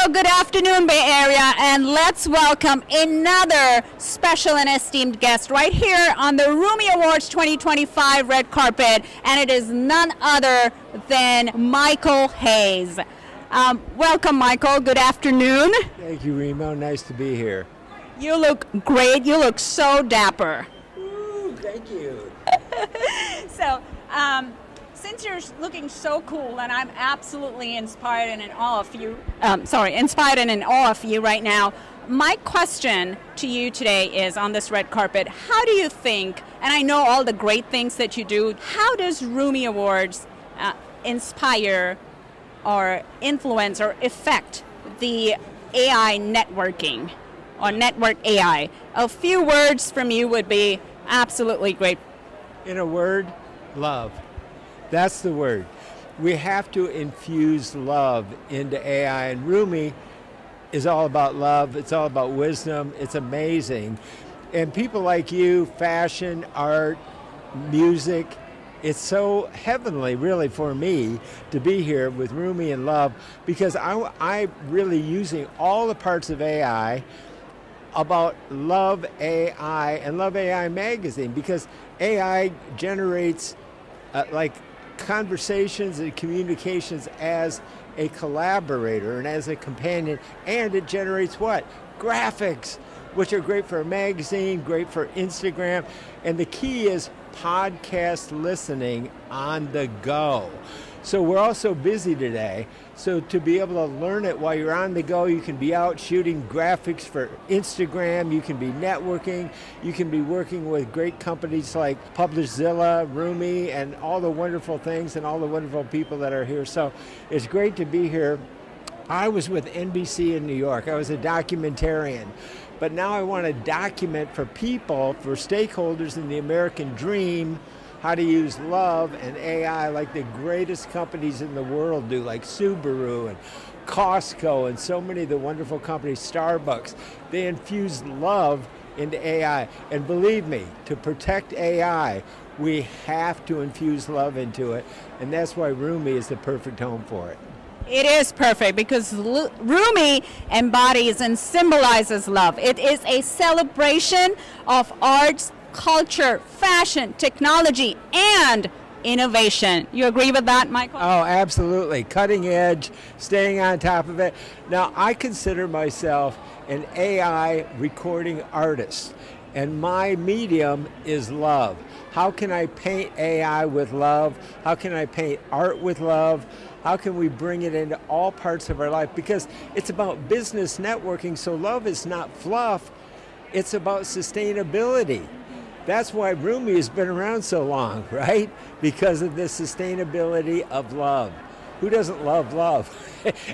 Well, good afternoon, Bay Area, and let's welcome another special and esteemed guest right here on the Rumi Awards 2025 red carpet, and it is none other than Michael Hayes. Welcome, Michael. Good afternoon. Thank you, Remo. Nice to be here. You look great. You look so dapper. Ooh, thank you. So, since you're looking so cool, and I'm absolutely inspired and in awe of you, right now, my question to you today is on this red carpet, how do you think, and I know all the great things that you do, how does Rumi Awards inspire or influence or affect the AI networking or network AI? A few words from you would be absolutely great. In a word, love. That's the word. We have to infuse love into AI, and Rumi is all about love. It's all about wisdom. It's amazing. And people like you, fashion, art, music, it's so heavenly, really, for me to be here with Rumi and love, because I'm really using all the parts of AI about Love AI and Love AI magazine, because AI generates like conversations and communications as a collaborator and as a companion, and it generates what? Graphics, which are great for a magazine, great for Instagram, and the key is podcast listening on the go. So we're all so busy today, so to be able to learn it while you're on the go, you can be out shooting graphics for Instagram, you can be networking, you can be working with great companies like Publishzilla, Rumi, and all the wonderful things and all the wonderful people that are here. So it's great to be here. I was with NBC in New York. I was a documentarian. But now I want to document for people, for stakeholders in the American dream, how to use love and AI like the greatest companies in the world do, like Subaru and Costco and so many of the wonderful companies, Starbucks. They infuse love into AI. And believe me, to protect AI, we have to infuse love into it. And that's why Rumi is the perfect home for it. It is perfect because Rumi embodies and symbolizes love. It is a celebration of arts, culture, fashion, technology, and innovation. You agree with that, Michael? Oh, absolutely. Cutting edge, staying on top of it. Now, I consider myself an AI recording artist, and my medium is love. How can I paint AI with love? How can I paint art with love? How can we bring it into all parts of our life? Because it's about business networking, so love is not fluff, it's about sustainability. That's why Rumi has been around so long, right? Because of the sustainability of love. Who doesn't love love?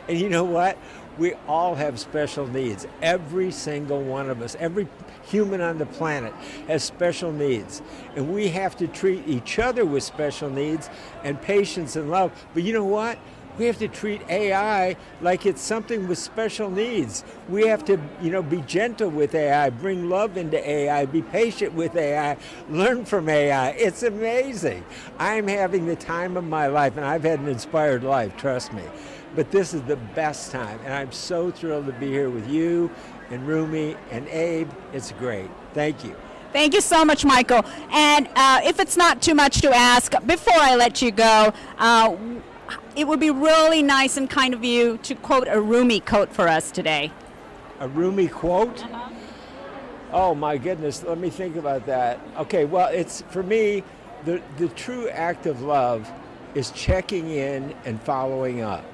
And you know what? We all have special needs. Every single one of us, every human on the planet has special needs. And we have to treat each other with special needs and patience and love. But you know what? We have to treat AI like it's something with special needs. We have to, be gentle with AI, bring love into AI, be patient with AI, learn from AI. It's amazing. I'm having the time of my life, and I've had an inspired life, trust me. But this is the best time, and I'm so thrilled to be here with you and Rumi and Abe. It's great. Thank you. Thank you so much, Michael. And if it's not too much to ask, before I let you go, it would be really nice and kind of you to quote a Rumi quote for us today. A Rumi quote? Uh-huh. Oh my goodness, let me think about that. Okay, well, it's, for me, the true act of love is checking in and following up.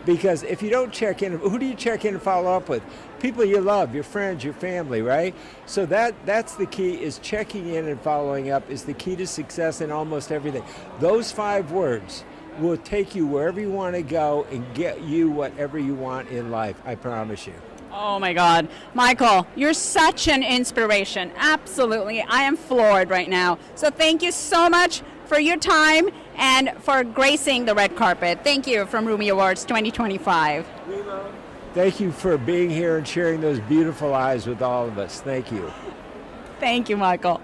Because if you don't check in, who do you check in and follow up with? People you love, your friends, your family, right? So that's the key, is checking in and following up is the key to success in almost everything. Those 5 words will take you wherever you want to go and get you whatever you want in life, I promise you. Oh my God. Michael, you're such an inspiration. Absolutely. I am floored right now. So thank you so much for your time and for gracing the red carpet. Thank you from Rumi Awards 2025. Thank you for being here and sharing those beautiful eyes with all of us. Thank you. Thank you, Michael.